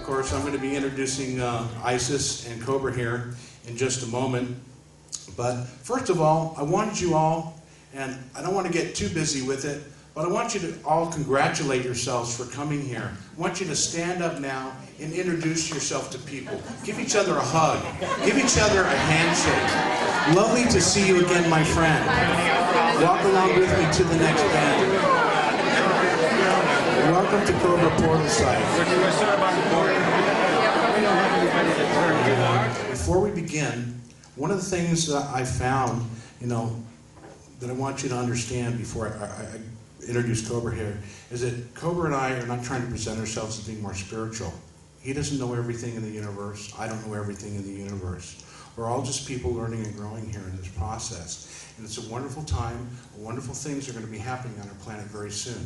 course, I'm going to be introducing Isis and Cobra here in just a moment. But first of all, I wanted you all, and I don't want to get too busy with it, but I want you to all congratulate yourselves for coming here. I want you to stand up now and introduce yourself to people. Give each other a hug. Give each other a handshake. Lovely to see you again, my friend. Walk along with me to the next band. Welcome to Cobra Portal Site. Before we begin, one of the things that I found, that I want you to understand before I introduce Cobra here, is that Cobra and I are not trying to present ourselves as being more spiritual. He doesn't know everything in the universe. I don't know everything in the universe. We're all just people learning and growing here in this process. And it's a wonderful time. Wonderful things are going to be happening on our planet very soon.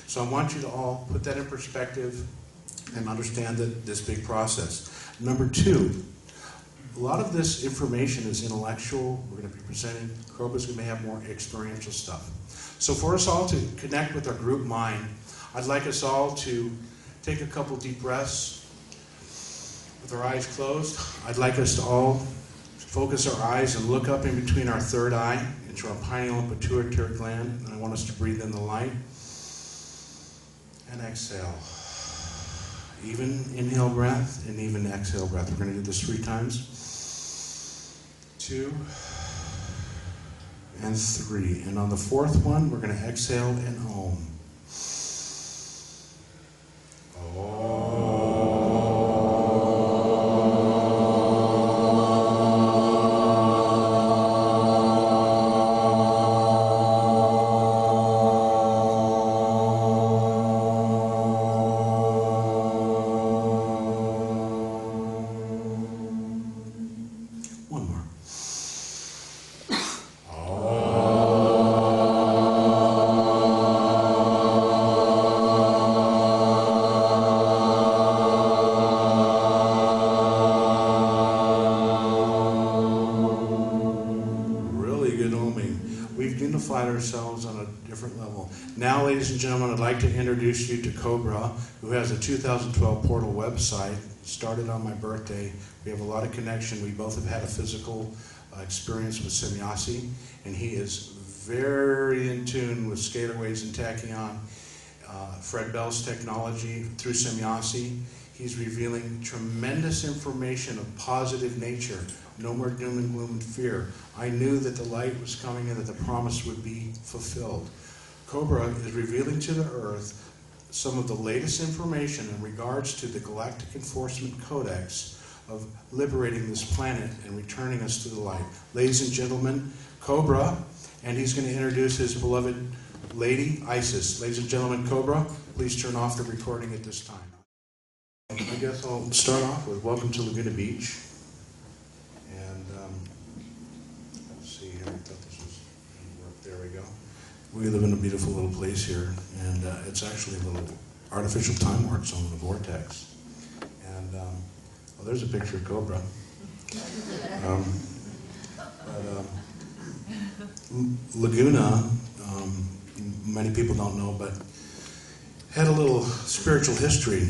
So I want you to all put that in perspective and understand this big process. Number two, a lot of this information is intellectual. We're going to be presenting. Cobra's going to have more experiential stuff. So for us all to connect with our group mind, I'd like us all to take a couple deep breaths with our eyes closed. I'd like us to all focus our eyes and look up in between our third eye into our pineal and pituitary gland. And I want us to breathe in the light and exhale. Even inhale breath and even exhale breath. We're going to do this 3 times. 2 and 3. And on the 4th one, we're going to exhale and Om. Ourselves on a different level. Now, ladies and gentlemen, I'd like to introduce you to Cobra, who has a 2012 portal website. It started on my birthday. We have a lot of connection. We both have had a physical experience with Semyasi, and he is very in tune with scalar waves and tachyon. Fred Bell's technology through Semyasi. He's revealing tremendous information of positive nature. No more doom and gloom and fear. I knew that the light was coming and that the promise would be fulfilled. Cobra is revealing to the Earth some of the latest information in regards to the Galactic Enforcement Codex of liberating this planet and returning us to the light. Ladies and gentlemen, Cobra, and he's going to introduce his beloved lady, Isis. Ladies and gentlemen, Cobra, please turn off the recording at this time. I guess I'll start off with welcome to Laguna Beach. And let's see here, I thought this was going to work. There we go. We live in a beautiful little place here, and it's actually a little artificial time warp zone in a vortex. And well, there's a picture of Cobra. Laguna, many people don't know, but had a little spiritual history.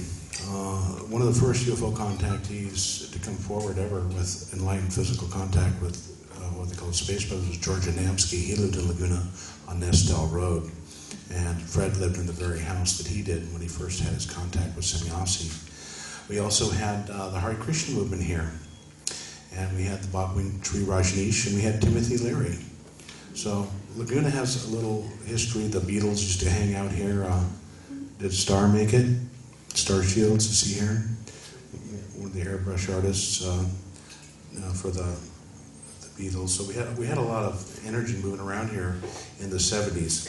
One of the first UFO contactees to come forward ever with enlightened physical contact with what they call space brothers was George Adamski. He lived in Laguna on Nestel Road, and Fred lived in the very house that he did when he first had his contact with Semyasi. We also had the Hare Krishna movement here, and we had the Bhagwan Sri Rajneesh, and we had Timothy Leary. So Laguna has a little history. The Beatles used to hang out here. Did Star make it? Star Shields, you see here, one of the airbrush artists for the Beatles. So we had a lot of energy moving around here in the 70s.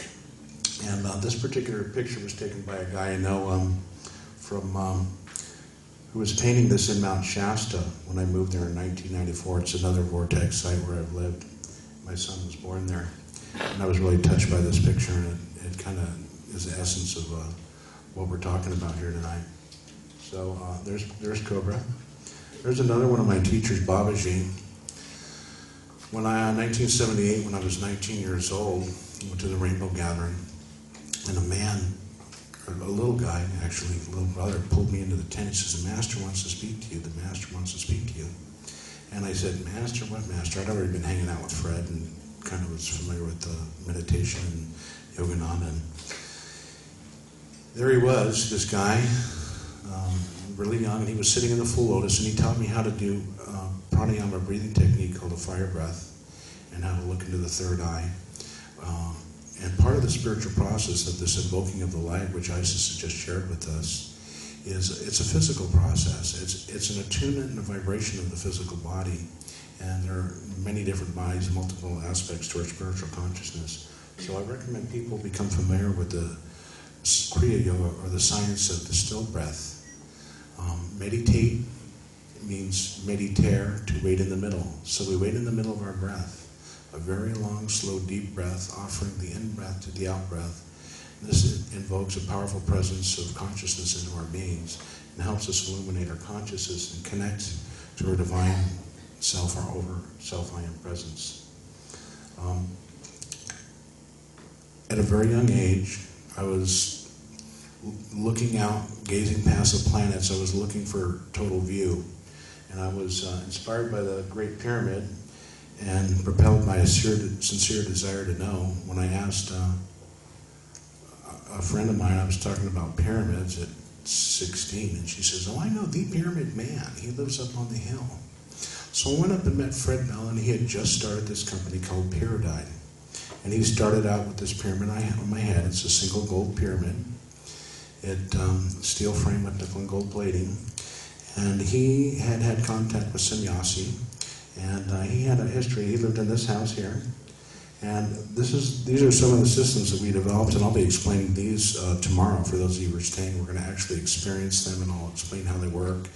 And this particular picture was taken by a guy I know who was painting this in Mount Shasta when I moved there in 1994. It's another vortex site where I've lived. My son was born there. And I was really touched by this picture, and it kind of is the essence of what we're talking about here tonight. So there's Cobra. There's another one of my teachers, Babaji. In 1978, when I was 19 years old, I went to the Rainbow Gathering, and a man or a little guy, actually, a little brother, pulled me into the tent. He says, "The Master wants to speak to you. The Master wants to speak to you." And I said, "Master? What Master?" I'd already been hanging out with Fred and kind of was familiar with meditation and Yogananda. And there he was, this guy, really young, and he was sitting in the full lotus, and he taught me how to do pranayama, breathing technique called a fire breath, and how to look into the third eye. And part of the spiritual process of this invoking of the light, which Isis has just shared with us, is it's a physical process. It's an attunement and a vibration of the physical body. And there are many different bodies, multiple aspects to our spiritual consciousness. So I recommend people become familiar with the Kriya Yoga, or the science of the still breath. Meditate means meditare, to wait in the middle. So we wait in the middle of our breath. A very long, slow, deep breath, offering the in-breath to the out-breath. This invokes a powerful presence of consciousness into our beings and helps us illuminate our consciousness and connect to our divine self, our over self, I am presence. At a very young age, I was looking out, gazing past the planets. I was looking for total view. And I was inspired by the Great Pyramid and propelled by a sincere desire to know when I asked a friend of mine, I was talking about pyramids at 16, and she says, "Oh, I know the Pyramid Man. He lives up on the hill." So I went up and met Fred Bell, and he had just started this company called Pyramid. And he started out with this pyramid I have on my head. It's a single gold pyramid. Steel frame with nickel and gold plating. And he had contact with sannyasi, and he had a history. He lived in this house here. And these are some of the systems that we developed, and I'll be explaining these tomorrow for those of you who are staying. We're going to actually experience them, and I'll explain how they work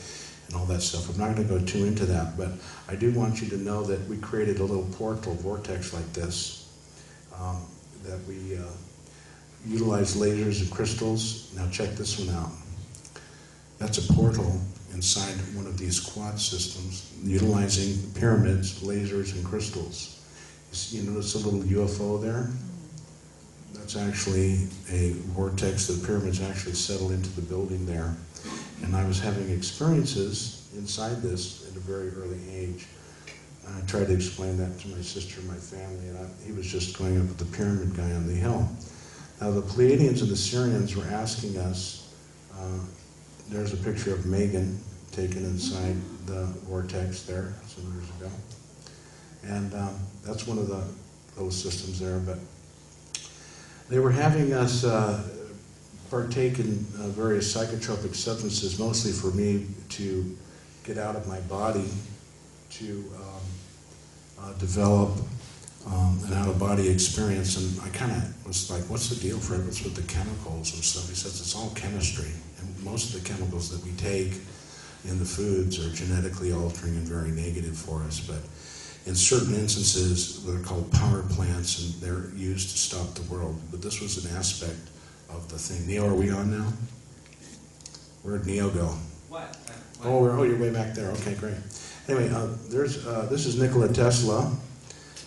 and all that stuff. I'm not going to go too into that, but I do want you to know that we created a little portal vortex like this, that we utilize lasers and crystals. Now check this one out. That's a portal inside one of these quad systems, utilizing pyramids, lasers, and crystals. You notice a little UFO there? That's actually a vortex. The pyramids actually settle into the building there. And I was having experiences inside this at a very early age. I tried to explain that to my sister and my family, and he was just going up with the pyramid guy on the hill. Now the Pleiadians and the Syrians were asking us, there's a picture of Megan taken inside the vortex there some years ago. And that's one of those systems there. But they were having us partake in various psychotropic substances, mostly for me to get out of my body, to develop an out-of-body experience. And I kind of was like, "What's the deal, Fred? What's with the chemicals and stuff?" He says, "It's all chemistry. And most of the chemicals that we take in the foods are genetically altering and very negative for us. But in certain instances, they're called power plants, and they're used to stop the world." But this was an aspect of the thing. Neo, are we on now? Where'd Neo go? What? Oh, you're way back there. Okay, great. Anyway, this is Nikola Tesla,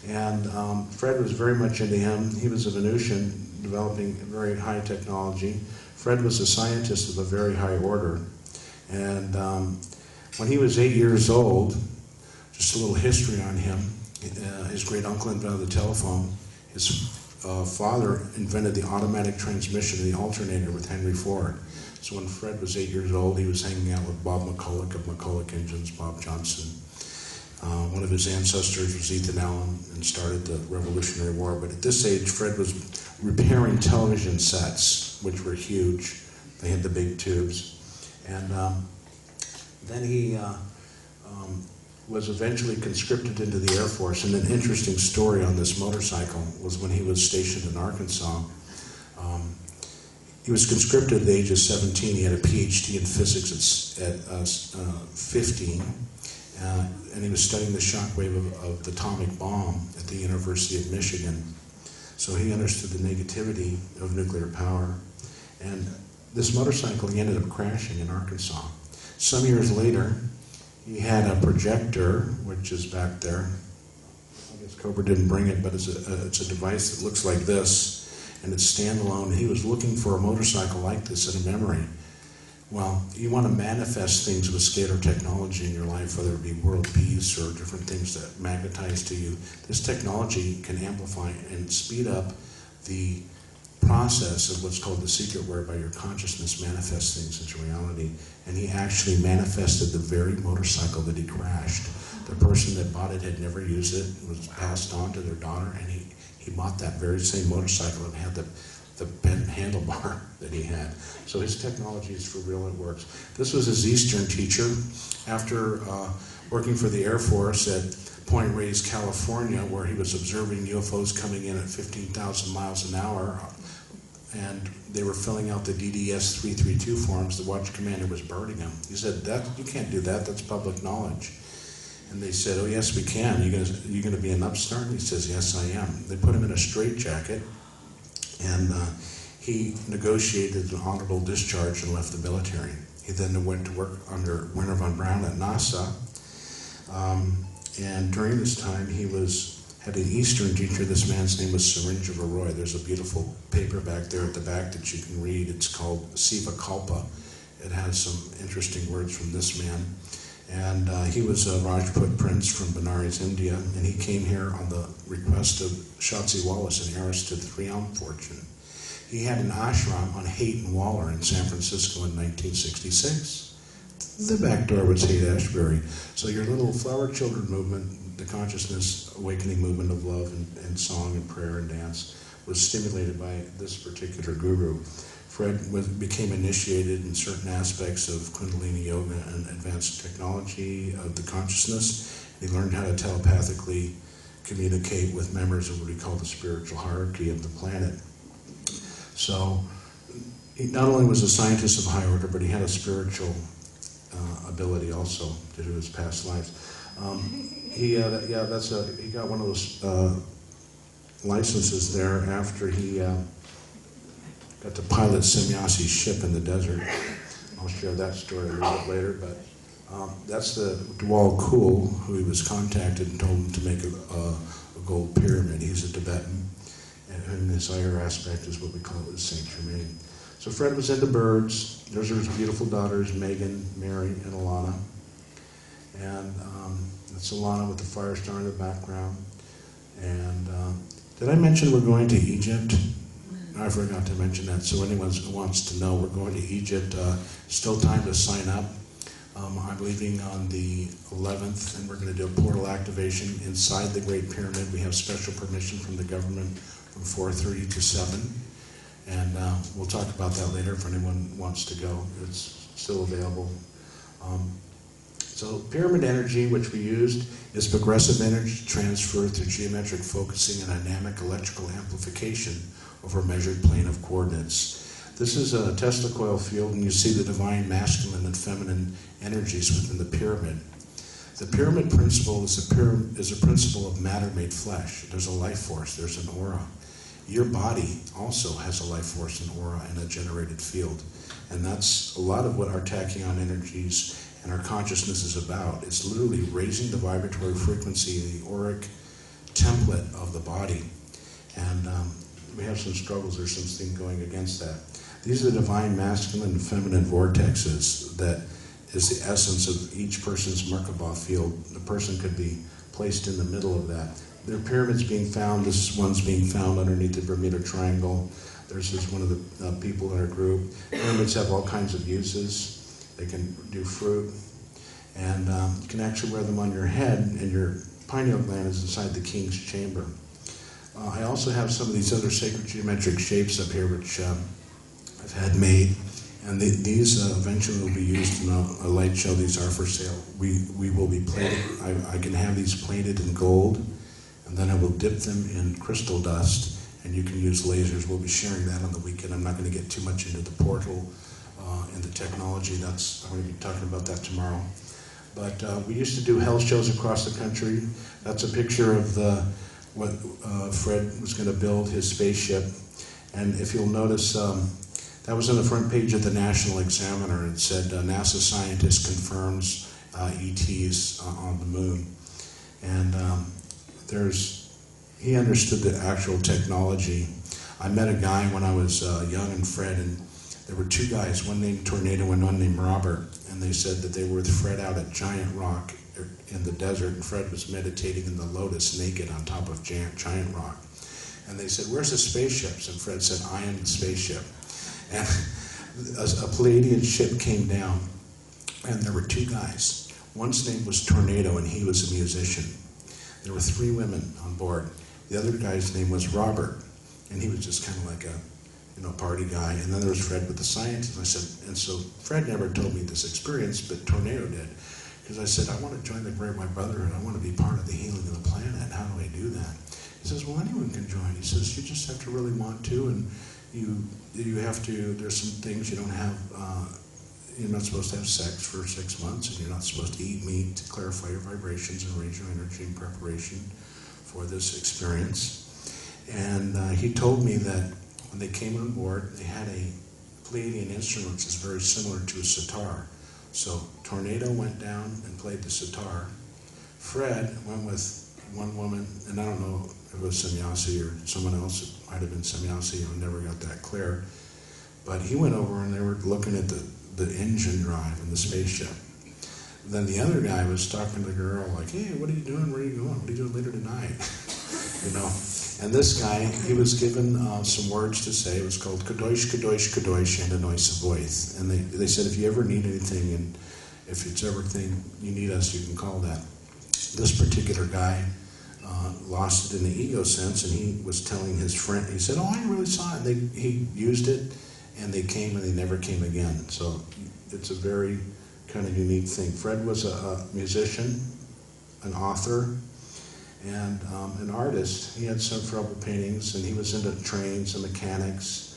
and Fred was very much into him. He was a Venusian, developing very high technology. Fred was a scientist of a very high order. And when he was 8 years old, just a little history on him, his great uncle invented the telephone. His father invented the automatic transmission and the alternator with Henry Ford. So when Fred was 8 years old, he was hanging out with Bob McCulloch of McCulloch Engines, Bob Johnson. One of his ancestors was Ethan Allen and started the Revolutionary War. But at this age, Fred was repairing television sets, which were huge. They had the big tubes. And then he was eventually conscripted into the Air Force. And an interesting story on this motorcycle was when he was stationed in Arkansas. He was conscripted at the age of 17. He had a PhD in physics at 15. And he was studying the shock wave of the atomic bomb at the University of Michigan. So he understood the negativity of nuclear power. And this motorcycle, he ended up crashing in Arkansas. Some years later, he had a projector, which is back there. I guess Cobra didn't bring it, but it's a device that looks like this. and it's standalone. He was looking for a motorcycle like this in a memory. Well, you want to manifest things with scalar technology in your life, whether it be world peace or different things that magnetize to you. This technology can amplify and speed up the process of what's called the secret, whereby your consciousness manifests things into reality. And he actually manifested the very motorcycle that he crashed. The person that bought it had never used it. It was passed on to their daughter, and he bought that very same motorcycle and had the bent handlebar that he had. So his technology is for real, it works. This was his Eastern teacher. After working for the Air Force at Point Reyes, California, where he was observing UFOs coming in at 15,000 miles an hour, and they were filling out the DDS 332 forms, the watch commander was burning them. He said, you can't do that, that's public knowledge. And they said, oh yes, we can. You going to be an upstart? And he says, yes, I am. They put him in a straitjacket, and he negotiated an honorable discharge and left the military. He then went to work under Werner von Braun at NASA, and during this time he had an Eastern teacher. This man's name was Syringa Roy. There's a beautiful paper back there at the back that you can read. It's called Siva Kalpa. It has some interesting words from this man. And he was a Rajput prince from Benares, India, and he came here on the request of Shotzi Wallace, an heiress to the Triumph fortune. He had an ashram on Haight and Waller in San Francisco in 1966. The back door was Haight-Ashbury. So your little Flower Children movement, the consciousness awakening movement of love and song and prayer and dance, was stimulated by this particular guru. Fred became initiated in certain aspects of Kundalini Yoga and advanced technology of the consciousness. He learned how to telepathically communicate with members of what we call the spiritual hierarchy of the planet. So he not only was a scientist of high order, but he had a spiritual ability also to do his past lives. He got one of those licenses there after he got to pilot Semyasi's ship in the desert. I'll share that story a little bit later, but that's the Dwal Kul, who he was contacted and told him to make a gold pyramid. He's a Tibetan, and his higher aspect is what we call it Saint Germain. So Fred was into birds. Those are his beautiful daughters, Megan, Mary, and Alana. And that's Alana with the fire star in the background. And did I mention we're going to Egypt? I forgot to mention that, so anyone who wants to know, we're going to Egypt. Still time to sign up. I'm leaving on the 11th, and we're going to do a portal activation inside the Great Pyramid. We have special permission from the government from 4:30 to 7. And we'll talk about that later if anyone wants to go. It's still available. So pyramid energy, which we used, is progressive energy transfer through geometric focusing and dynamic electrical amplification over a measured plane of coordinates. This is a Tesla coil field, and you see the divine masculine and feminine energies within the pyramid. The pyramid principle is a principle of matter made flesh. There's a life force, there's an aura. Your body also has a life force, an aura, and a generated field. And that's a lot of what our tachyon energies and our consciousness is about. It's literally raising the vibratory frequency, the auric template of the body. And we have some struggles, there's something going against that. These are the divine masculine and feminine vortexes that is the essence of each person's Merkaba field. The person could be placed in the middle of that. There are pyramids being found. This one's being found underneath the Bermuda Triangle. There's one of the people in our group. Pyramids have all kinds of uses. They can do fruit. And you can actually wear them on your head, and your pineal gland is inside the king's chamber. I also have some of these other sacred geometric shapes up here, which I've had made. And these eventually will be used in a light show. These are for sale. We will be plated. I can have these plated in gold. And then I will dip them in crystal dust, and you can use lasers. We'll be sharing that on the weekend. I'm not going to get too much into the portal and the technology. I'm going to be talking about that tomorrow. But we used to do health shows across the country. That's a picture of what Fred was going to build, his spaceship. And if you'll notice, that was on the front page of the National Examiner. It said, NASA scientist confirms ETs on the moon. And he understood the actual technology. I met a guy when I was young and Fred, and there were two guys, one named Tornado and one named Robert, and they said that they were with Fred out at Giant Rock in the desert, and Fred was meditating in the lotus naked on top of Giant Rock. And they said, "Where's the spaceships?" And Fred said, "I am the spaceship." And a Palladian ship came down, and there were two guys. One's name was Tornado, and he was a musician. There were three women on board. The other guy's name was Robert, and he was just kind of like a party guy. And then there was Fred with the scientist. I said, and so Fred never told me this experience, but Tornado did. Because I said, "I want to join the Great White Brotherhood. I want to be part of the healing of the planet. How do I do that?" He says, "Well, anyone can join." He says, "You just have to really want to, and you have to, there's some things you don't have, you're not supposed to have sex for 6 months, and you're not supposed to eat meat to clarify your vibrations and raise your energy in preparation for this experience." And he told me that when they came on board, they had a Palladian instrument which is very similar to a sitar. So Tornado went down and played the sitar. Fred went with one woman, and I don't know if it was Semyasi or someone else. It might have been Semyasi. I never got that clear. But he went over and they were looking at the engine drive in the spaceship. Then the other guy was talking to the girl like, "Hey, what are you doing? Where are you going? What are you doing later tonight?" And this guy, he was given some words to say. It was called Kadosh, Kadosh, Kadosh, and a noise voice. And they said, if you ever need anything, and if it's everything you need us, you can call that. This particular guy lost it in the ego sense, and he was telling his friend, he said, "Oh, I really saw it." He used it, and they came, and they never came again. So it's a very kind of unique thing. Fred was a musician, an author, and an artist. He had several paintings, and he was into trains and mechanics,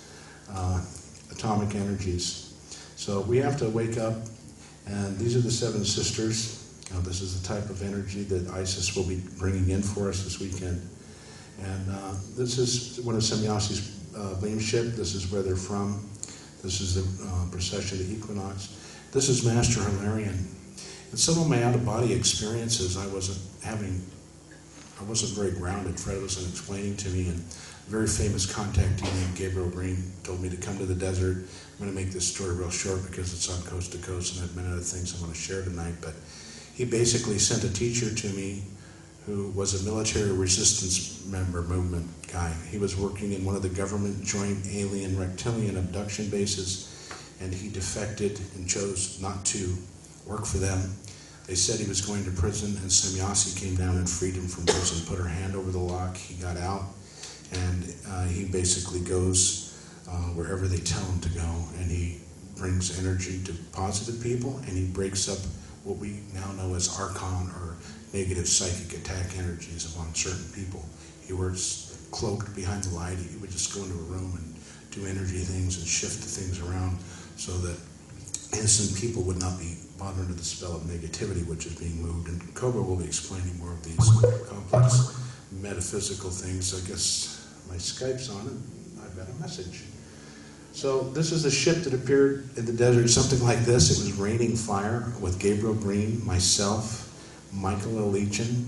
atomic energies. So we have to wake up, and these are the seven sisters. This is the type of energy that Isis will be bringing in for us this weekend. And this is one of Semyasi's beam ship. This is where they're from. This is the procession of the equinox. This is Master Hilarion. And some of my out-of-body experiences, I wasn't very grounded. Fred wasn't explaining to me, and a very famous contactee named Gabriel Green told me to come to the desert. I'm going to make this story real short because it's on coast to coast, and I have many other things I want to share tonight. But he basically sent a teacher to me who was a military resistance member movement guy. He was working in one of the government joint alien reptilian abduction bases, and he defected and chose not to work for them. They said he was going to prison, and Semyasi came down and freed him from prison, put her hand over the lock. He got out, and he basically goes wherever they tell him to go, and he brings energy to positive people, and he breaks up what we now know as archon or negative psychic attack energies upon certain people. He works cloaked behind the light. He would just go into a room and do energy things and shift the things around so that innocent people would not be brought under the spell of negativity which is being moved. And Cobra will be explaining more of these complex metaphysical things. I guess my Skype's on and I've got a message. So this is a ship that appeared in the desert, something like this. It was raining fire with Gabriel Green, myself, Michael Leachin,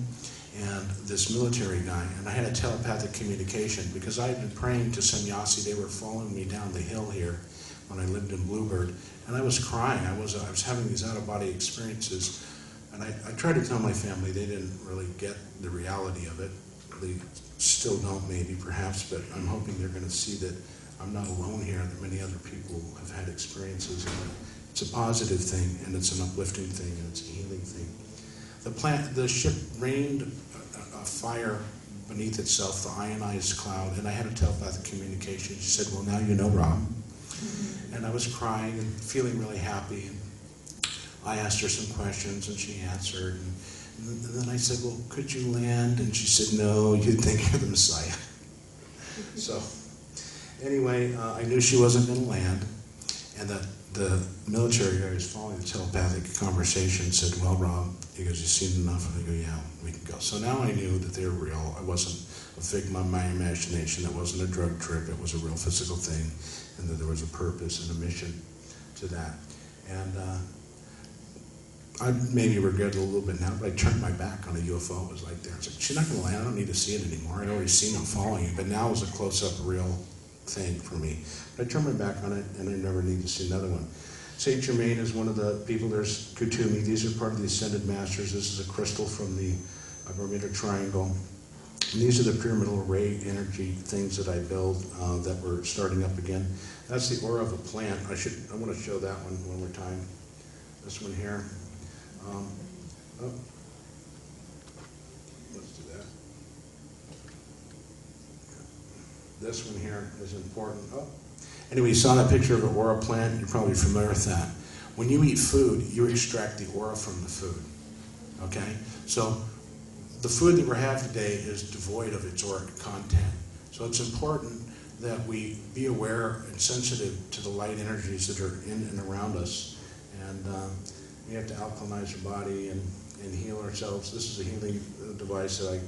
and this military guy. And I had a telepathic communication because I had been praying to Semyasi. They were following me down the hill here when I lived in Bluebird. And I was crying. I was having these out-of-body experiences. And I tried to tell my family. They didn't really get the reality of it. They still don't, maybe, perhaps, but I'm hoping they're going to see that I'm not alone here, that many other people have had experiences. And it's a positive thing, and it's an uplifting thing, and it's a healing thing. The ship rained a fire beneath itself, the ionized cloud, and I had a telepathic communication. She said, "Well, now you know, Rob." And I was crying and feeling really happy. And I asked her some questions, and she answered. And then I said, "Well, could you land?" And she said, "No, you'd think you're the Messiah." So anyway, I knew she wasn't going to land, and that the military guy who was following the telepathic conversation said, "Well, Rob," he goes, "you've seen enough?" And I go, "Yeah, we can go." So now I knew that they were real. I wasn't a figment of my imagination. It wasn't a drug trip. It was a real physical thing, and that there was a purpose and a mission to that. And I maybe regret it a little bit now, but I turned my back on a UFO. It was like there. I was like, "She's not going to land. I don't need to see it anymore. I'd already seen them following it." But now it was a close-up, real thing for me. But I turn my back on it, and I never need to see another one. Saint Germain is one of the people. There's Kutumi. These are part of the Ascended Masters. This is a crystal from the Bermuda Triangle. And these are the pyramidal array energy things that I build that we're starting up again. That's the aura of a plant. I want to show that one more time. This one here. Let's do that. This one here is important. Anyway, you saw that picture of an aura plant. You're probably familiar with that. When you eat food, you extract the aura from the food. Okay? So the food that we have today is devoid of its auric content. So it's important that we be aware and sensitive to the light energies that are in and around us. And we have to alkalinize our body and heal ourselves. This is a healing device that I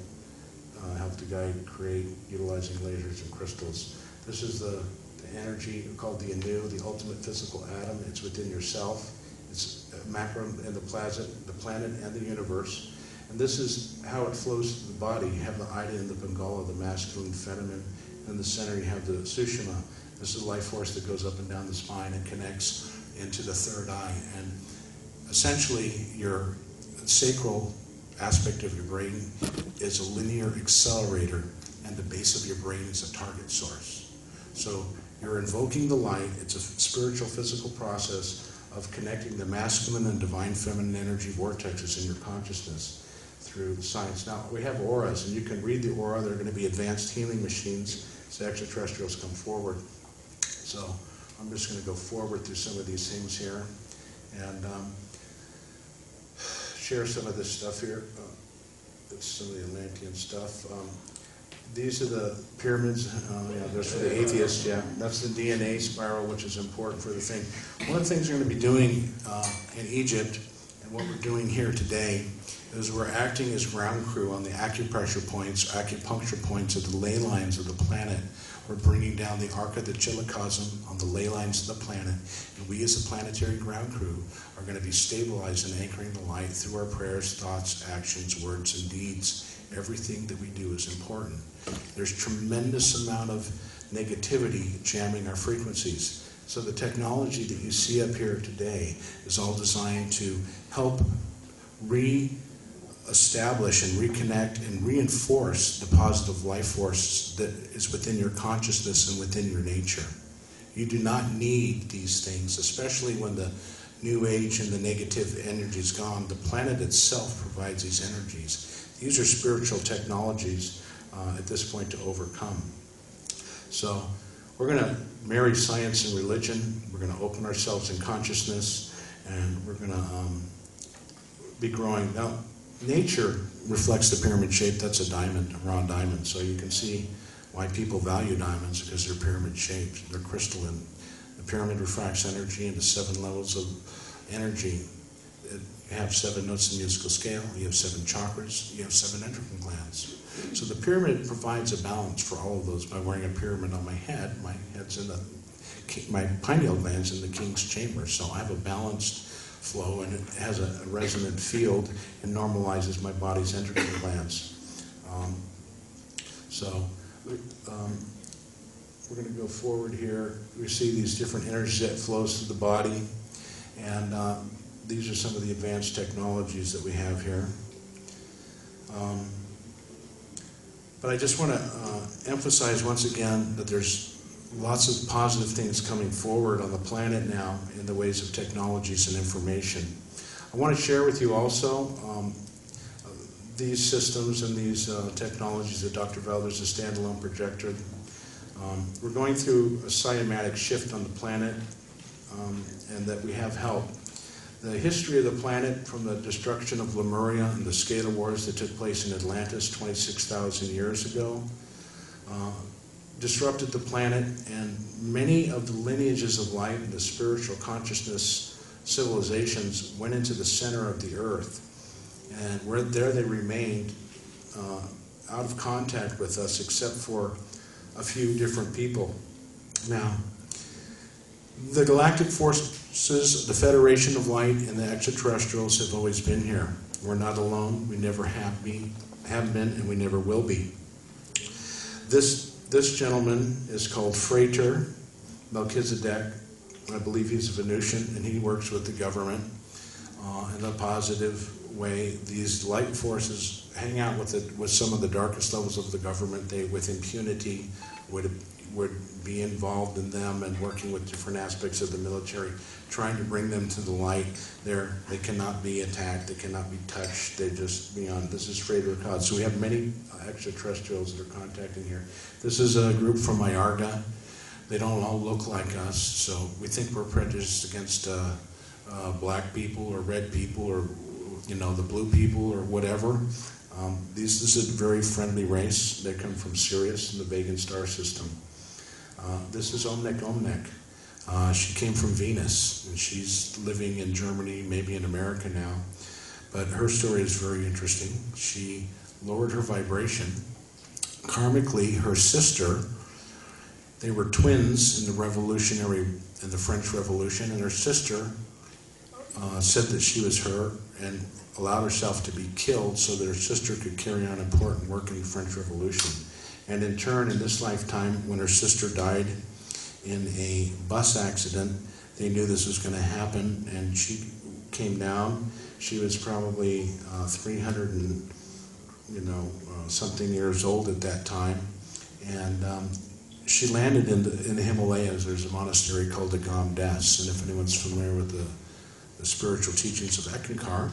helped a guy create utilizing lasers and crystals. This is the energy called the Anu, the ultimate physical atom. It's within yourself. It's macro in the planet and the universe. And this is how it flows through the body. You have the Ida and the Pingala, the masculine, feminine. In the center you have the Sushma. This is life force that goes up and down the spine and connects into the third eye. And essentially your sacral aspect of your brain is a linear accelerator, and the base of your brain is a target source. So you're invoking the light. It's a spiritual, physical process of connecting the masculine and divine feminine energy vortexes in your consciousness through science. Now, we have auras, and you can read the aura. There are going to be advanced healing machines as extraterrestrials come forward. So I'm just going to go forward through some of these things here and share some of this stuff here. It's some of the Atlantean stuff. These are the pyramids. There's for the atheists, yeah. That's the DNA spiral, which is important for the thing. One of the things we're going to be doing in Egypt, and what we're doing here today, is we're acting as ground crew on the acupuncture points of the ley lines of the planet. We're bringing down the Arca de Chillicosm on the ley lines of the planet, and we as a planetary ground crew are going to be stabilizing and anchoring the light through our prayers, thoughts, actions, words, and deeds. Everything that we do is important. There's tremendous amount of negativity jamming our frequencies. So the technology that you see up here today is all designed to help re-establish and reconnect and reinforce the positive life force that is within your consciousness and within your nature. You do not need these things, especially when the New Age and the negative energy is gone. The planet itself provides these energies. These are spiritual technologies at this point to overcome. So we're going to marry science and religion. We're going to open ourselves in consciousness, and we're going to be growing. Now, nature reflects the pyramid shape. That's a diamond, a round diamond. So you can see why people value diamonds, because they're pyramid shaped. They're crystalline. The pyramid refracts energy into 7 levels of energy. You have 7 notes in the musical scale. You have 7 chakras. You have 7 endocrine glands. So the pyramid provides a balance for all of those. By wearing a pyramid on my head head's in my pineal gland's in the king's chamber. So I have a balanced flow, and it has a resonant field and normalizes my body's endocrine glands. We're going to go forward here. We see these different energies that flows through the body, and these are some of the advanced technologies that we have here. But I just want to emphasize once again that there's lots of positive things coming forward on the planet now in the ways of technologies and information. I want to share with you also these systems and these technologies that Dr. Velder's a standalone projector. We're going through a cymatic shift on the planet, and that we have help. The history of the planet, from the destruction of Lemuria and the Scalar Wars that took place in Atlantis 26,000 years ago, disrupted the planet, and many of the lineages of light and the spiritual consciousness civilizations went into the center of the earth, and there they remained out of contact with us except for a few different people. Now, the galactic forces, the Federation of Light, and the extraterrestrials have always been here. We're not alone. We never have been, and we never will be. This This gentleman is called Frater Melchizedek. I believe he's a Venusian, and he works with the government in a positive way. These light forces hang out with some of the darkest levels of the government. They, with impunity, would be involved in them and working with different aspects of the military, trying to bring them to the light. They cannot be attacked. They cannot be touched. They're just beyond. This is Frater Cod. So we have many extraterrestrials that are contacting here. This is a group from Iarga. They don't all look like us, so we think we're prejudiced against black people or red people or the blue people or whatever. This is a very friendly race. They come from Sirius in the Vegan star system. This is Omnek. She came from Venus, and she's living in Germany, maybe in America now. But her story is very interesting. She lowered her vibration. Karmically, her sister, they were twins in the French Revolution, and her sister said that she was her and allowed herself to be killed so that her sister could carry on important work in the French Revolution. And in turn, in this lifetime, when her sister died in a bus accident, they knew this was going to happen, and she came down. She was probably 300 and something years old at that time, and she landed in the Himalayas. There's a monastery called the Gamdas, and if anyone's familiar with the spiritual teachings of Ekankar,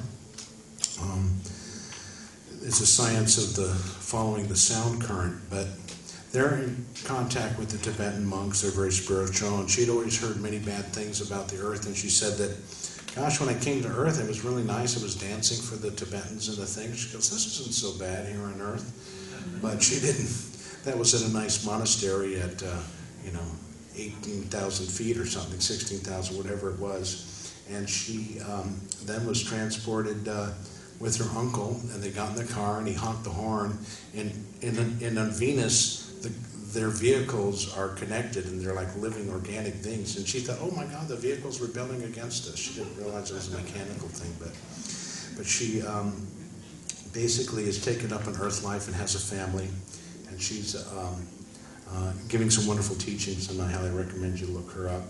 it's a science of the following the sound current, but they're in contact with the Tibetan monks. They're very spiritual, and she'd always heard many bad things about the earth, and she said that, gosh, when I came to earth, it was really nice. I was dancing for the Tibetans and the things. She goes, this isn't so bad here on earth. But she didn't. That was at a nice monastery at, 18,000 feet or something, 16,000, whatever it was. And she then was transported with her uncle, and they got in the car, and he honked the horn. And on Venus, their vehicles are connected, and they're like living organic things. And she thought, oh my God, the vehicles rebelling against us. She didn't realize it was a mechanical thing, but she basically is taken up in earth life and has a family, and she's giving some wonderful teachings, and I highly recommend you look her up.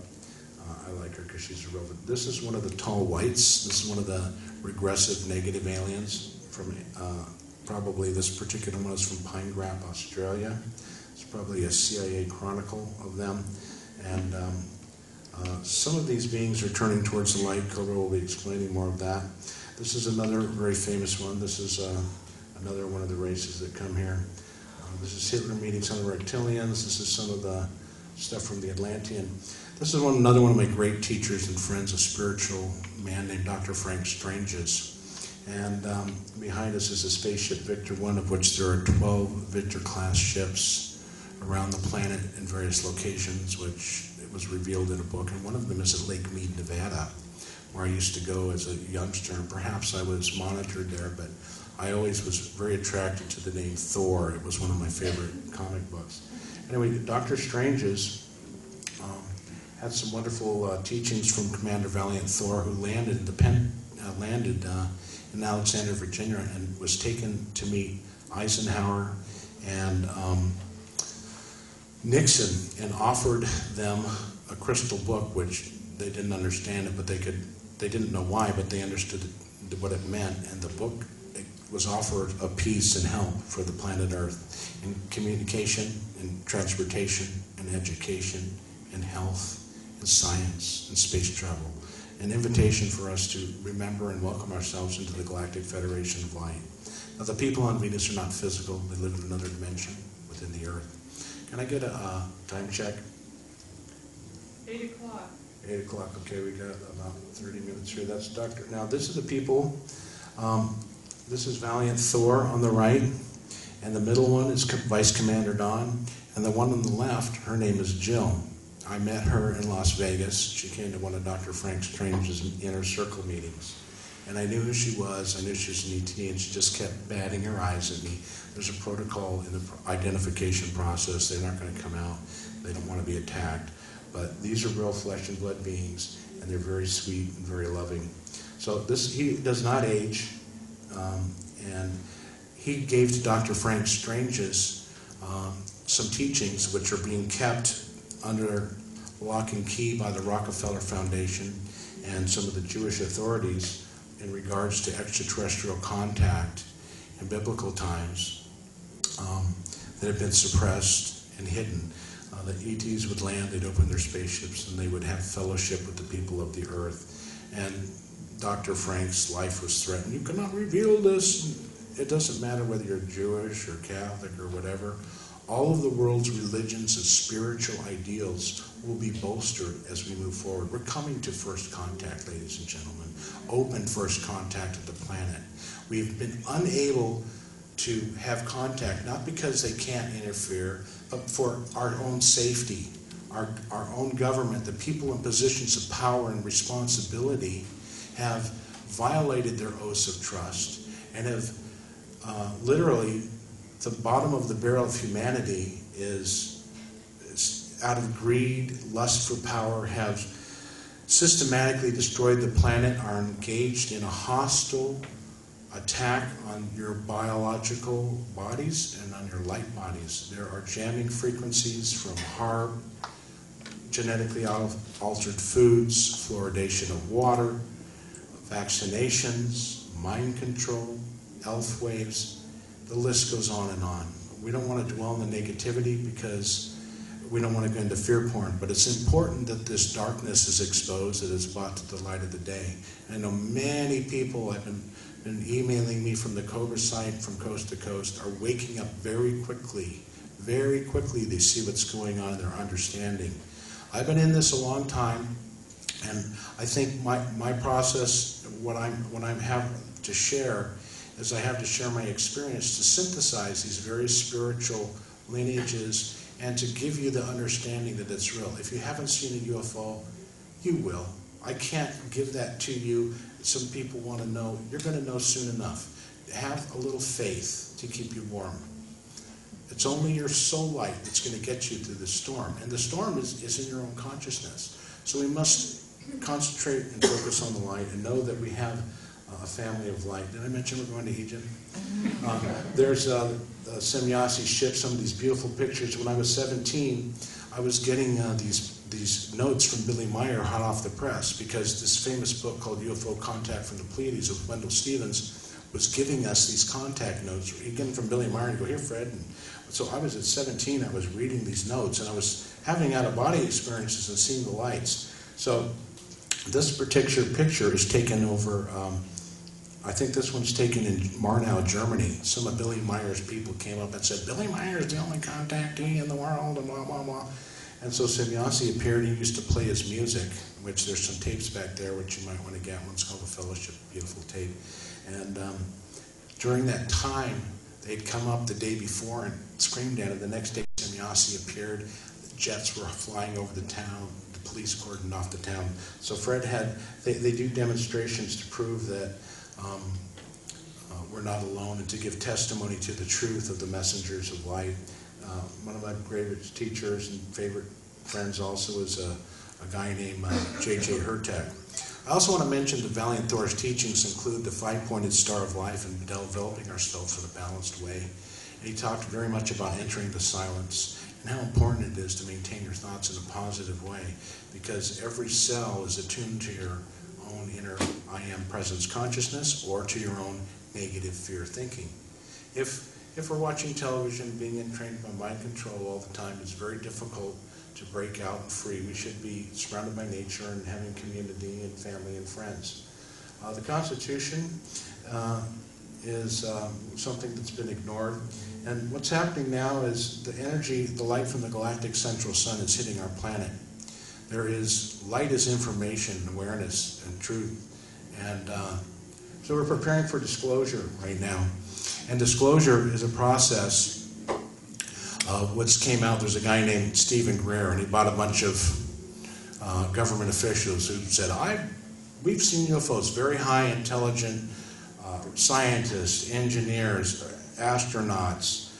I like her because she's a real. This is one of the tall whites. This is one of the regressive negative aliens from probably this particular one is from Pine Gap, Australia. It's probably a CIA chronicle of them. And some of these beings are turning towards the light. Cobra will be explaining more of that. This is another very famous one. This is another one of the races that come here. This is Hitler meeting some of the reptilians. This is some of the stuff from the Atlantean. This is another one of my great teachers and friends, a spiritual man named Dr. Frank Stranges. And behind us is a spaceship Victor 1, of which there are 12 Victor-class ships around the planet in various locations, which it was revealed in a book. And one of them is at Lake Mead, Nevada, where I used to go as a youngster. And perhaps I was monitored there, but I always was very attracted to the name Thor. It was one of my favorite comic books. Anyway, Dr. Stranges had some wonderful teachings from Commander Valiant Thor, who landed in Alexandria, Virginia, and was taken to meet Eisenhower and Nixon, and offered them a crystal book, which they didn't understand it, but they didn't know why, but they understood what it meant. And the book was offered a peace and help for the planet Earth in communication, in transportation, in education, in health, in science, in space travel. An invitation for us to remember and welcome ourselves into the Galactic Federation of Light. Now, the people on Venus are not physical. They live in another dimension within the Earth. Can I get a time check? 8 o'clock. 8 o'clock. Okay, we got about 30 minutes here. That's Dr. Now, this is the people. This is Valiant Thor on the right, and the middle one is Vice Commander Don, and the one on the left, her name is Jill. I met her in Las Vegas. She came to one of Dr. Frank Strange's inner circle meetings. And I knew who she was. I knew she was an ET, and she just kept batting her eyes at me. There's a protocol in the identification process. They're not going to come out. They don't want to be attacked. But these are real flesh and blood beings, and they're very sweet and very loving. So he does not age, and he gave to Dr. Frank Strange's some teachings which are being kept under lock and key by the Rockefeller Foundation and some of the Jewish authorities in regards to extraterrestrial contact in biblical times that have been suppressed and hidden. The ETs would land, they'd open their spaceships, and they would have fellowship with the people of the earth. And Dr. Frank's life was threatened. You cannot reveal this. It doesn't matter whether you're Jewish or Catholic or whatever. All of the world's religions and spiritual ideals will be bolstered as we move forward. We're coming to first contact, ladies and gentlemen. Open first contact with the planet. We've been unable to have contact, not because they can't interfere, but for our own safety, our own government, the people in positions of power and responsibility have violated their oaths of trust and have literally, the bottom of the barrel of humanity is out of greed, lust for power, have systematically destroyed the planet, are engaged in a hostile attack on your biological bodies and on your light bodies. There are jamming frequencies from HAARP, genetically altered foods, fluoridation of water, vaccinations, mind control, elf waves. The list goes on and on. We don't want to dwell in the negativity because we don't want to go into fear porn, but it's important that this darkness is exposed, that it's brought to the light of the day. I know many people have been emailing me from the Cobra site from coast to coast are waking up very quickly. Very quickly they see what's going on, they're understanding. I've been in this a long time, and I think my process, what I have to share, is I have to share my experience to synthesize these various spiritual lineages and to give you the understanding that it's real. If you haven't seen a UFO, you will. I can't give that to you. Some people want to know. You're going to know soon enough. Have a little faith to keep you warm. It's only your soul light that's going to get you through the storm. And the storm is in your own consciousness. So we must concentrate and focus on the light and know that we have a family of light. Did I mention we're going to Egypt? There's Semyasi ship, some of these beautiful pictures. When I was 17, I was getting these notes from Billy Meyer hot off the press because this famous book called UFO Contact from the Pleiades with Wendell Stevens was giving us these contact notes, again from Billy Meyer, and go, here, Fred. And so I was at 17, I was reading these notes, and I was having out-of-body experiences and seeing the lights. So this particular picture is taken over, I think this one's taken in Marnau, Germany. Some of Billy Meyer's people came up and said, Billy Meyer is the only contactee in the world, and blah, blah, blah. And so Semyasi appeared. He used to play his music, which there's some tapes back there which you might want to get. One's called The Fellowship, beautiful tape. And during that time, they'd come up the day before and screamed at him. The next day, Semyasi appeared. The jets were flying over the town. The police cordoned off the town. So Fred had, they do demonstrations to prove that we're not alone and to give testimony to the truth of the messengers of light. One of my greatest teachers and favorite friends also is a guy named J.J. Hurtak. I also want to mention that Valiant Thor's teachings include the five-pointed star of life and developing ourselves in a balanced way. And he talked very much about entering the silence and how important it is to maintain your thoughts in a positive way because every cell is attuned to your own inner I am presence consciousness or to your own negative fear thinking. If we're watching television, being entrained by mind control all the time, it's very difficult to break out and free. We should be surrounded by nature and having community and family and friends. The Constitution is something that's been ignored. And what's happening now is the energy, the light from the galactic central sun is hitting our planet. There is, light is information, awareness, and truth. And so we're preparing for disclosure right now. And disclosure is a process of what came out. There's a guy named Stephen Greer, and he bought a bunch of government officials who said, we've seen UFOs, very high intelligent scientists, engineers, astronauts,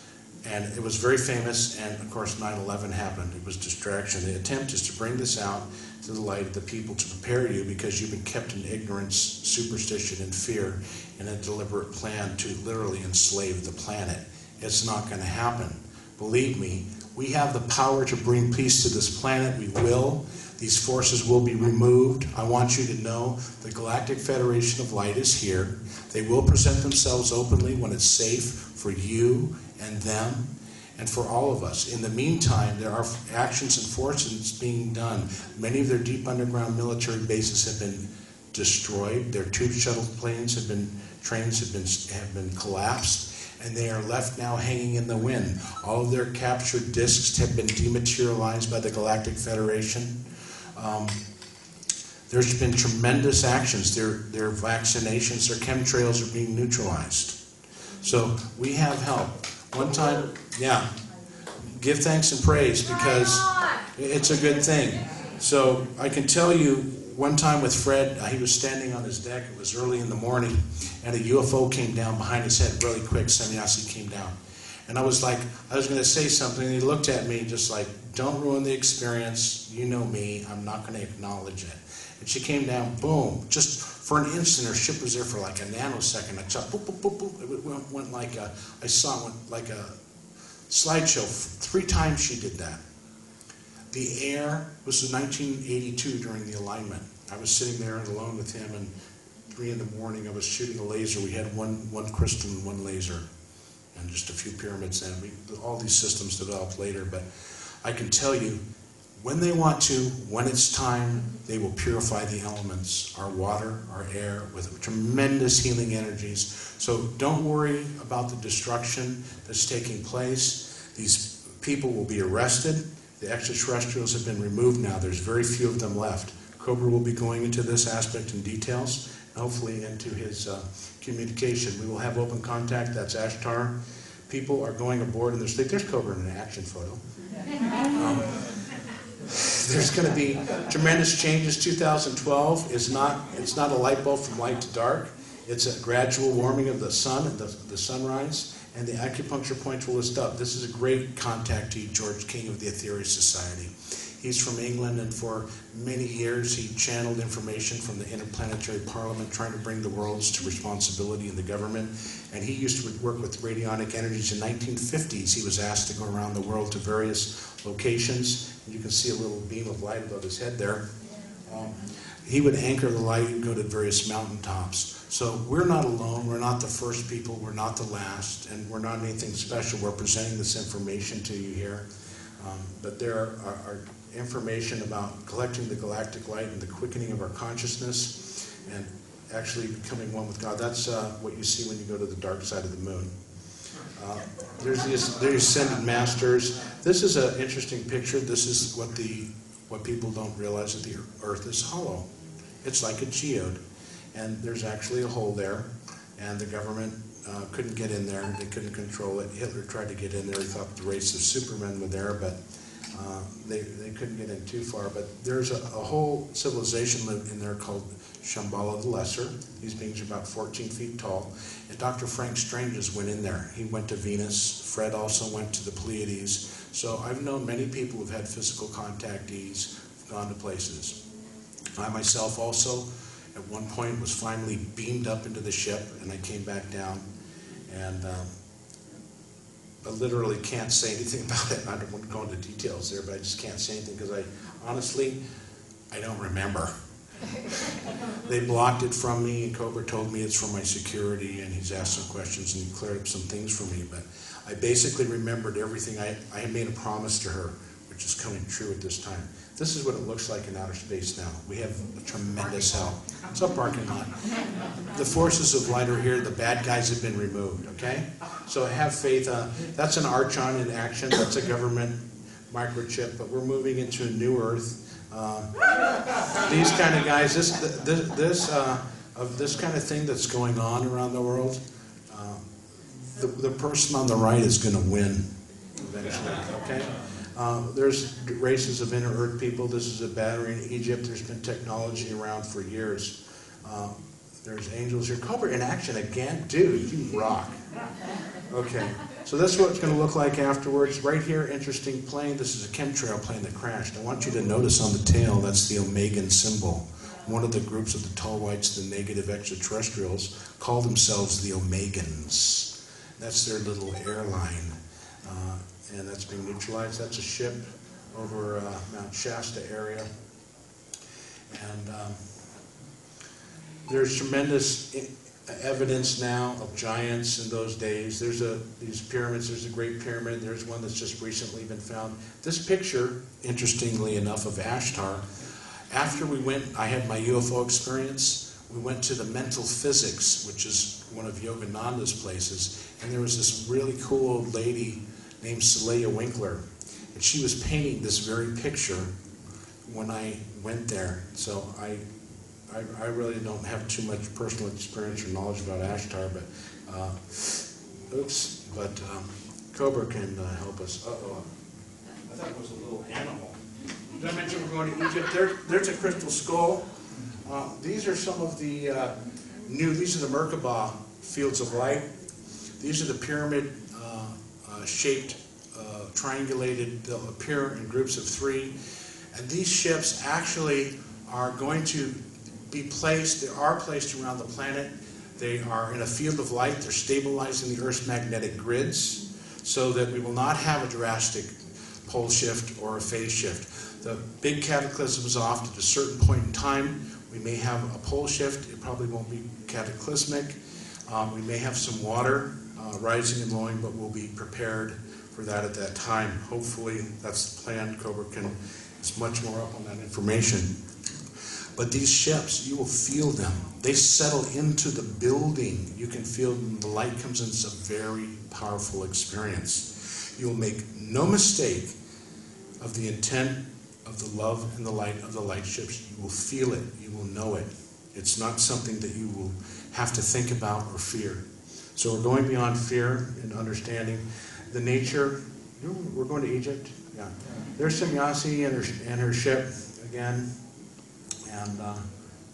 and it was very famous, and of course 9/11 happened. It was distraction. The attempt is to bring this out to the light of the people to prepare you because you've been kept in ignorance, superstition, and fear in a deliberate plan to literally enslave the planet. It's not going to happen. believe me, we have the power to bring peace to this planet. We will. These forces will be removed. I want you to know the Galactic Federation of Light is here. They will present themselves openly when it's safe for you and them and for all of us. In the meantime, there are actions and forces being done. Many of their deep underground military bases have been destroyed. Their tube shuttle planes have been, trains have been collapsed, and they are left now hanging in the wind. All of their captured discs have been dematerialized by the Galactic Federation. There's been tremendous actions. Their vaccinations, their chemtrails are being neutralized. So we have help. One time, yeah, give thanks and praise because it's a good thing. So I can tell you, one time with Fred, he was standing on his deck. It was early in the morning, and a UFO came down behind his head really quick. Sannyasi came down. And I was going to say something, and he looked at me just like, don't ruin the experience. You know me. I'm not going to acknowledge it. And she came down, boom. Just for an instant, her ship was there for like a nanosecond. I saw, boop, boop, boop, boop. It went like a, I saw it went like a slideshow. 3 times she did that. The air was in 1982 during the alignment. I was sitting there alone with him, and 3 in the morning I was shooting a laser. We had one crystal and 1 laser, and just a few pyramids. And all these systems developed later, but I can tell you, when they want to, when it's time, they will purify the elements, our water, our air, with tremendous healing energies. So don't worry about the destruction that's taking place. These people will be arrested. The extraterrestrials have been removed now. There's very few of them left. Cobra will be going into this aspect in details, and hopefully into his communication. We will have open contact. That's Ashtar. People are going aboard, and there's Cobra in an action photo. There's going to be tremendous changes. 2012 it's not a light bulb from light to dark. It's a gradual warming of the sun and the sunrise, and the acupuncture points will list up. This is a great contactee, George King of the Aetherius Society. He's from England, and for many years he channeled information from the Interplanetary Parliament trying to bring the worlds to responsibility in the government. And he used to work with radionic energies. In the 1950s, he was asked to go around the world to various locations. You can see a little beam of light above his head there. He would anchor the light and go to various mountaintops. So we're not alone. We're not the first people. We're not the last. And we're not anything special. We're presenting this information to you here. But there are information about collecting the galactic light and the quickening of our consciousness and actually becoming one with God. That's what you see when you go to the dark side of the moon. There's the Ascended Masters. This is an interesting picture. This is what people don't realize, that the Earth is hollow. It's like a geode. And there's actually a hole there. And the government couldn't get in there. They couldn't control it. Hitler tried to get in there. He thought the race of Supermen were there, but they couldn't get in too far. But there's a whole civilization in there called Shambhala the Lesser. These beings are about 14 feet tall. And Dr. Frank Stranges went in there. He went to Venus. Fred also went to the Pleiades. So I've known many people who've had physical contactees, gone to places. I myself also, at one point, was finally beamed up into the ship, and I came back down. And I literally can't say anything about it. I don't want to go into details there, but I just can't say anything because I don't remember. They blocked it from me, and Cobra told me it's for my security, and he's asked some questions and he cleared up some things for me. But I basically remembered everything. I had made a promise to her, which is coming true at this time. This is what it looks like in outer space now. We have a tremendous help. It's a parking lot. The forces of light are here. The bad guys have been removed, okay? So have faith. That's an Archon in action. That's a government microchip, but we're moving into a new Earth. These kind of guys, this kind of thing that's going on around the world, the person on the right is going to win eventually, okay? There's races of inner Earth people. This is a battery in Egypt. There's been technology around for years. There's angels here. Cobra in action again? Dude, you rock. Okay, so that's what it's going to look like afterwards. Right here, interesting plane. This is a chemtrail plane that crashed. I want you to notice on the tail, that's the Omegan symbol. One of the groups of the tall whites, the negative extraterrestrials, call themselves the Omegans. That's their little airline. and that's being neutralized. That's a ship over Mount Shasta area. And there's tremendous evidence now of giants in those days. There's these pyramids. There's a Great Pyramid. There's one that's just recently been found. This picture, interestingly enough, of Ashtar, after we went, I had my UFO experience, we went to the Mental Physics, which is one of Yogananda's places, and there was this really cool old lady named Celia Winkler, and she was painting this very picture when I went there. So I really don't have too much personal experience or knowledge about Ashtar, but Cobra can help us. Uh-oh. I thought it was a little animal. Did I mention we're going to Egypt? There's a crystal skull. These are some of the these are the Merkabah fields of light. These are the pyramid-shaped, triangulated, they'll appear in groups of 3. And these ships actually are going to be placed, they are placed around the planet. They are in a field of light. They're stabilizing the Earth's magnetic grids so that we will not have a drastic pole shift or a phase shift. The big cataclysm is off at a certain point in time. We may have a pole shift. It probably won't be cataclysmic. We may have some water rising and blowing, but we'll be prepared for that at that time. Hopefully that's the plan. Cobra is much more up on that information. But these ships, you will feel them. They settle into the building. You can feel them. The light comes in. It's a very powerful experience. You will make no mistake of the intent of the love and the light of the light ships. You will feel it. You will know it. It's not something that you will have to think about or fear. So we're going beyond fear and understanding the nature. We're going to Egypt. Yeah. There's Semyasi and her ship again. And I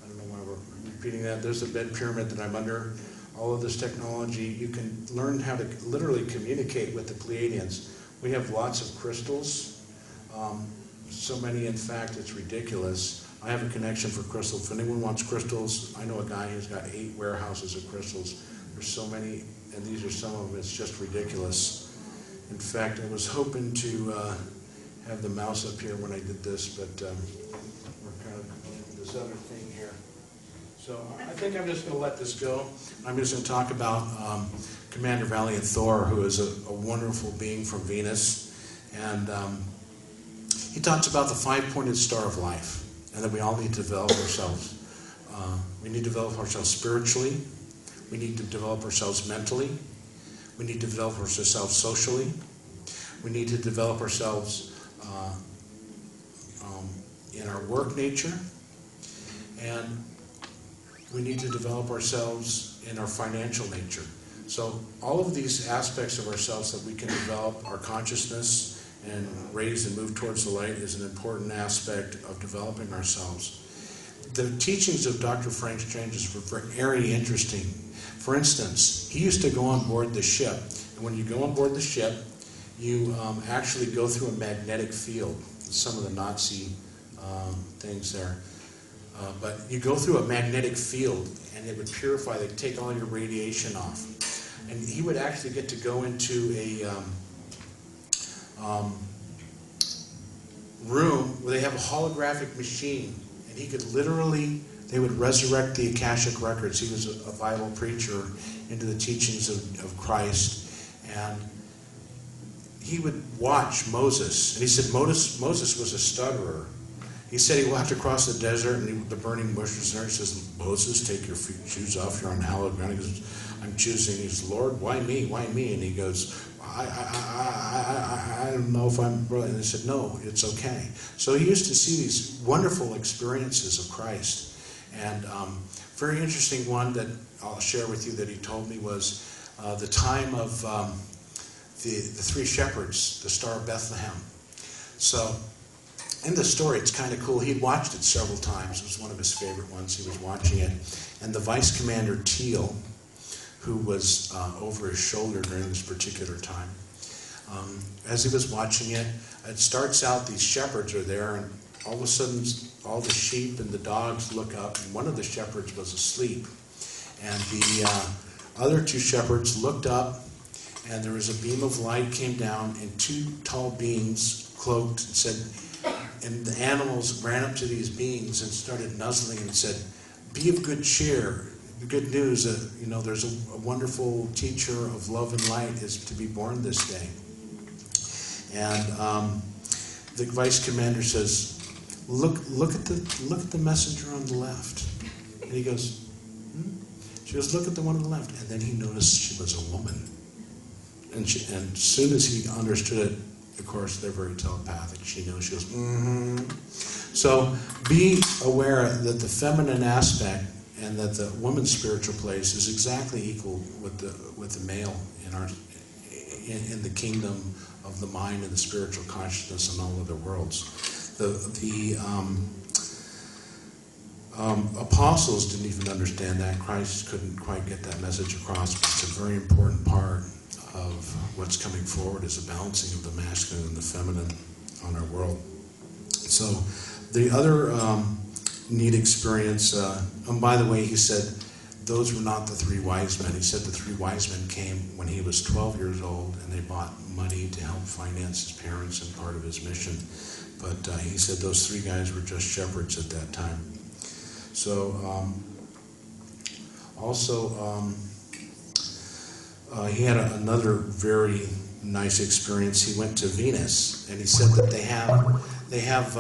don't know why we're repeating that. There's a bed pyramid that I'm under. All of this technology, you can learn how to literally communicate with the Pleiadians. We have lots of crystals. So many, in fact, it's ridiculous. I have a connection for crystals. If anyone wants crystals, I know a guy who's got 8 warehouses of crystals. There's so many, and these are some of them. It's just ridiculous. In fact, I was hoping to have the mouse up here when I did this, but we're kind of this other thing here. So I think I'm just going to let this go. I'm just going to talk about Commander Valiant Thor, who is a wonderful being from Venus. And he talks about the 5-pointed star of life, and that we all need to develop ourselves. We need to develop ourselves spiritually. We need to develop ourselves mentally. We need to develop ourselves socially. We need to develop ourselves in our work nature. And we need to develop ourselves in our financial nature. So all of these aspects of ourselves that we can develop, our consciousness, and raise and move towards the light is an important aspect of developing ourselves. The teachings of Dr. Frank Strange were very interesting. For instance, he used to go on board the ship, and when you go on board the ship, you actually go through a magnetic field. Some of the Nazi things there. But you go through a magnetic field, and it would purify, they'd take all your radiation off. And he would actually get to go into a room where they have a holographic machine, and he could literally, they would resurrect the Akashic records. He was a Bible preacher into the teachings of Christ, and he would watch Moses, and he said Moses was a stutterer. He said he walked across the desert and the burning bush was there. He says, Moses, take your shoes off, you're on hallowed ground. He goes, I'm choosing. He goes, Lord, why me? Why me? And he goes, I don't know if I'm really. And they said, no, it's okay. So he used to see these wonderful experiences of Christ. And very interesting one that I'll share with you that he told me was the time of the 3 shepherds, the Star of Bethlehem. So in the story, it's kind of cool. He'd watched it several times. It was one of his favorite ones. He was watching it. And the Vice Commander Teal, who was over his shoulder during this particular time, as he was watching it, it starts out, these shepherds are there, and all of a sudden, all the sheep and the dogs look up, and one of the shepherds was asleep. And the other 2 shepherds looked up, and there was a beam of light came down, and two tall beings cloaked and said, and the animals ran up to these beings and started nuzzling and said, "Be of good cheer. The good news, there's a wonderful teacher of love and light is to be born this day." And the vice commander says, look at the messenger on the left. And he goes, "Hmm?" She goes, "Look at the one on the left." And then he noticed she was a woman. And as soon as he understood it, of course, they're very telepathic. She knows. She goes, "Mm-hmm." So be aware that the feminine aspect and that the woman's spiritual place is exactly equal with the male in the kingdom of the mind and the spiritual consciousness and all other worlds. The apostles didn't even understand that. Christ couldn't quite get that message across, but it's a very important part of what's coming forward is a balancing of the masculine and the feminine on our world. So the other neat experience, and by the way, he said those were not the three wise men. He said the three wise men came when he was 12 years old, and they bought money to help finance his parents and part of his mission. But he said those three guys were just shepherds at that time. So he had another very nice experience. He went to Venus, and he said that they have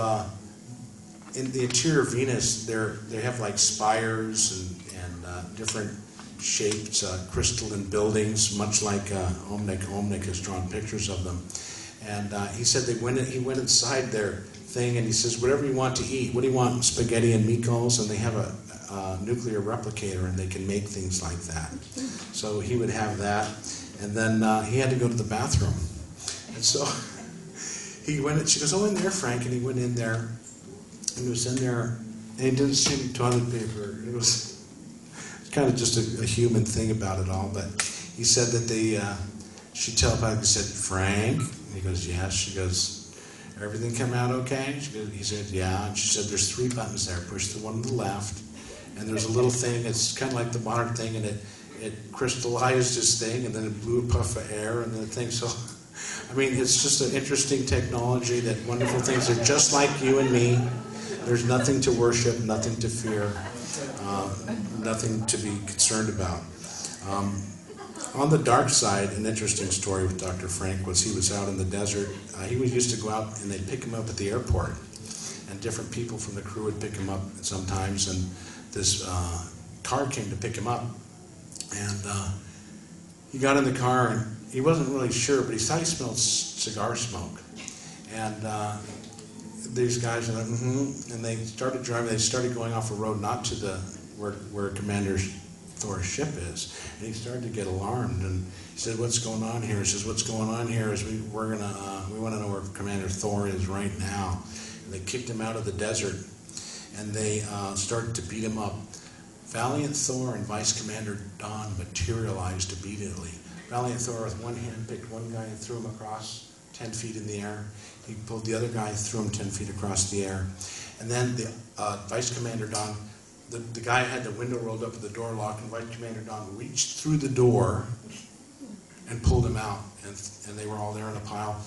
in the interior of Venus, they have like spires and different shaped crystalline buildings, much like Omnik. Omnik has drawn pictures of them. And he said he went inside their thing, and he says, "Whatever you want to eat. What do you want? Spaghetti and meatballs?" And they have a nuclear replicator, and they can make things like that. So he would have that, and then he had to go to the bathroom, and so he went. She goes, "Oh, in there, Frank," and he went in there, and he was in there, and he didn't see any toilet paper. It was kind of just a human thing about it all. But he said that she telepathically said, "Frank," and he goes, "Yes." She goes, "Everything come out okay?" He said, "Yeah." And she said, "There's 3 buttons there. Push the one on the left, and there's a little thing. It's kind of like the modern thing, and it crystallized his thing, and then it blew a puff of air, and then the thing." So, I mean, it's just an interesting technology that wonderful things are just like you and me. There's nothing to worship, nothing to fear, nothing to be concerned about. On the dark side, an interesting story with Dr. Frank was he was out in the desert. He used to go out and they'd pick him up at the airport. And different people from the crew would pick him up sometimes. And this car came to pick him up. And he got in the car and he wasn't really sure, but he thought he smelled cigar smoke. And these guys were like, mm-hmm. And they started driving. They started going off a road, not to where Commander Thor's ship is. And he started to get alarmed, and he said, "What's going on here?" He says, "What's going on here is we want to know where Commander Thor is right now." And they kicked him out of the desert, and they started to beat him up. Valiant Thor and Vice Commander Don materialized immediately. Valiant Thor with one hand picked one guy and threw him across 10 feet in the air. He pulled the other guy, threw him 10 feet across the air. And then the Vice Commander Don, the guy had the window rolled up with the door locked, and Vice Commander Don reached through the door and pulled him out. And they were all there in a pile.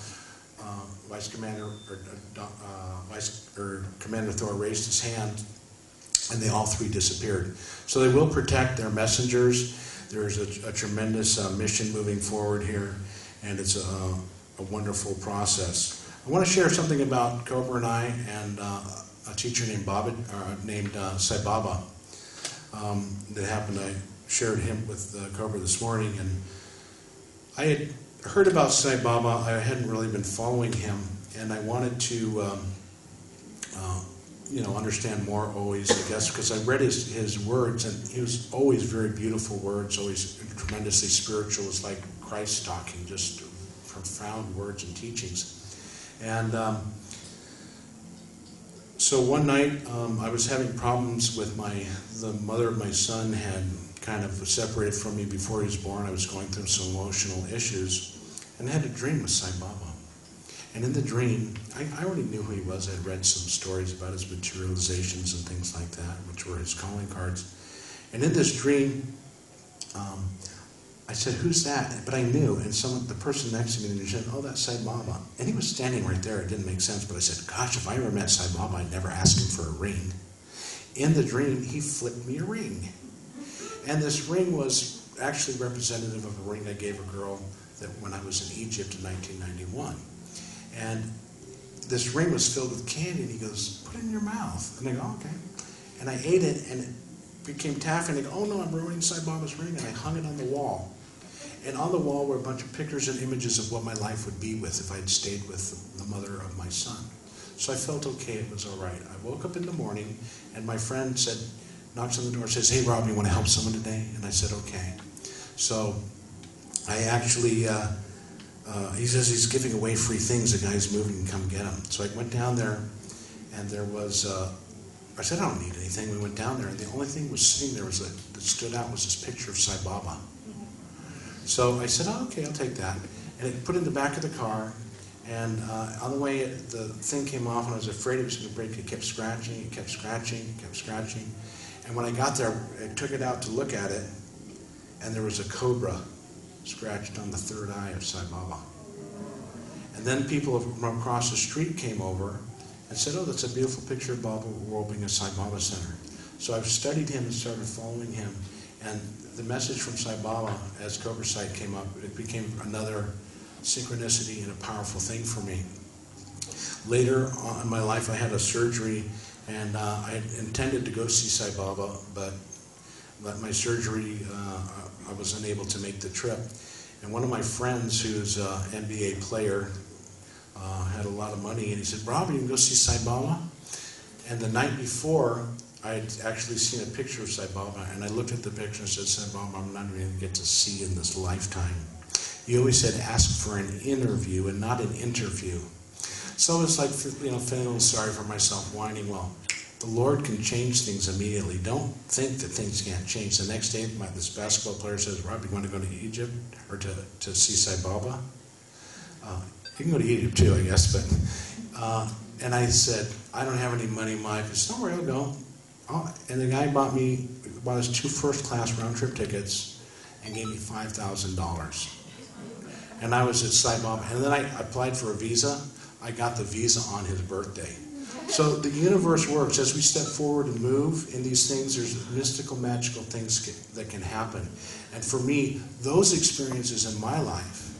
Commander Thor raised his hand, and they all 3 disappeared. So they will protect their messengers. There's a tremendous mission moving forward here, and it's a wonderful process. I want to share something about Cobra and I and a teacher named Sai Baba that happened. I shared him with Cobra this morning, and I had heard about Sai Baba. I hadn't really been following him, and I wanted to understand more always, I guess, because I read his words, and he was always very beautiful words, always tremendously spiritual. It was like Christ talking, just profound words and teachings. And so one night I was having problems with the mother of my son had kind of separated from me before he was born. I was going through some emotional issues and had a dream with Sai Baba. And in the dream, I already knew who he was. I'd read some stories about his materializations and things like that, which were his calling cards. And in this dream, I said, who's that? But I knew, and the person next to me said, oh, that's Sai Baba. And he was standing right there. It didn't make sense, but I said, gosh, if I ever met Sai Baba, I'd never ask him for a ring. In the dream, he flipped me a ring. And this ring was actually representative of a ring I gave a girl that when I was in Egypt in 1991. And this ring was filled with candy, and he goes, put it in your mouth. And I go, okay. And I ate it, and it became taffy, and I go, oh no, I'm ruining Sai Baba's ring, and I hung it on the wall. And on the wall were a bunch of pictures and images of what my life would be with if I had stayed with the mother of my son. So I felt okay, it was all right. I woke up in the morning, and my friend said, knocks on the door, says, hey Rob, you want to help someone today? And I said, okay. So I actually, he says he's giving away free things, the guy's moving, come get him. So I went down there, and there was, I said, I don't need anything. We went down there, and the only thing was sitting there that stood out was this picture of Sai Baba. So I said, oh, okay, I'll take that. And it put it in the back of the car, and on the way, the thing came off, and I was afraid it was going to break. It kept scratching, it kept scratching, it kept scratching. And when I got there, I took it out to look at it, and there was a cobra scratched on the third eye of Sai Baba. And then people from across the street came over and said, oh, that's a beautiful picture of Baba. We're opening a Sai Baba Center. So I've studied him and started following him. And the message from Sai Baba, as Cobra Sight came up, it became another synchronicity and a powerful thing for me. Later on in my life, I had a surgery, and I had intended to go see Sai Baba, but my surgery, I was unable to make the trip. And one of my friends, who's an NBA player, had a lot of money, and he said, Rob, you can go see Sai Baba? And the night before, I had actually seen a picture of Sai Baba, and I looked at the picture and said, Sai Baba, I'm not going to get to see in this lifetime. He always said, ask for an interview and not an interview. So it's like, feeling a little sorry for myself, whining, well, the Lord can change things immediately. Don't think that things can't change. The next day, this basketball player says, Rob, you want to go to Egypt or to see Sai Baba? You can go to Egypt too, I guess, but, and I said, I don't have any money, Mike. He said, don't worry, I'll go. And the guy bought his 2 first-class round-trip tickets and gave me $5,000. And I was at Sai Baba. And then I applied for a visa. I got the visa on his birthday. So the universe works. As we step forward and move in these things, there's mystical, magical things that can happen. And for me, those experiences in my life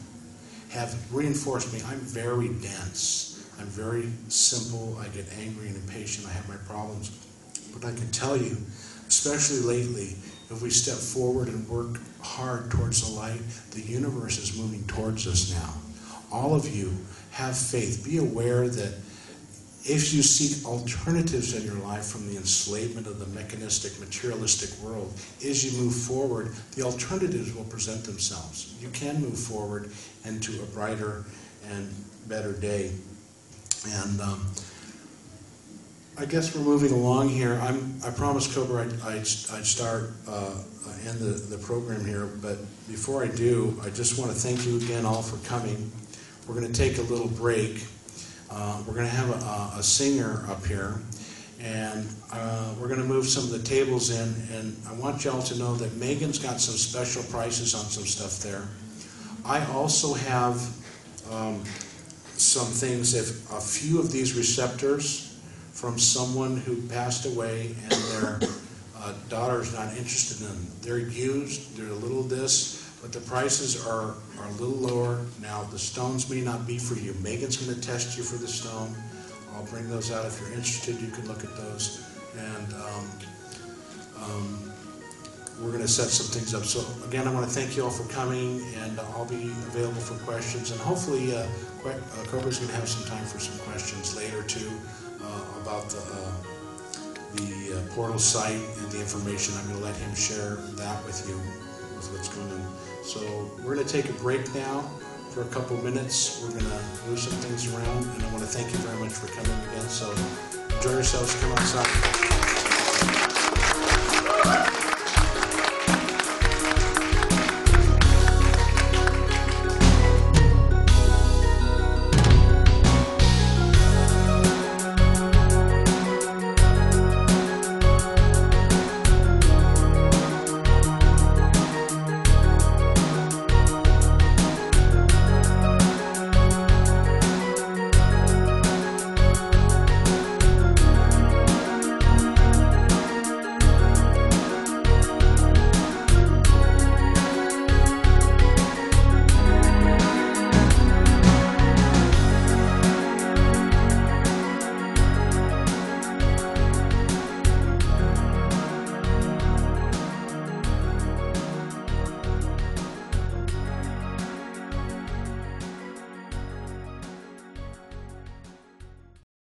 have reinforced me. I'm very dense. I'm very simple. I get angry and impatient. I have my problems. But I can tell you, especially lately, if we step forward and work hard towards the light, the universe is moving towards us now. All of you have faith. Be aware that if you seek alternatives in your life from the enslavement of the mechanistic, materialistic world, as you move forward, the alternatives will present themselves. You can move forward into a brighter and better day. And I guess we're moving along here. I promised Cobra I'd start end the program here, but before I do, I just want to thank you again all for coming. We're going to take a little break. We're going to have a singer up here, and we're going to move some of the tables in, and I want y'all to know that Megan's got some special prices on some stuff there. I also have some things, if a few of these receptors from someone who passed away and their daughter's not interested in them. They're used, they're a little this, but the prices are a little lower. Now, the stones may not be for you. Megan's going to test you for the stone. I'll bring those out. If you're interested, you can look at those. And we're going to set some things up. So, again, I want to thank you all for coming, and I'll be available for questions. And hopefully, Cobra's going to have some time for some questions later, too, about the portal site and the information. I'm going to let him share that with you, with what's going on. So we're going to take a break now for a couple minutes. We're going to move some things around, and I want to thank you very much for coming again. So enjoy yourselves. Come outside.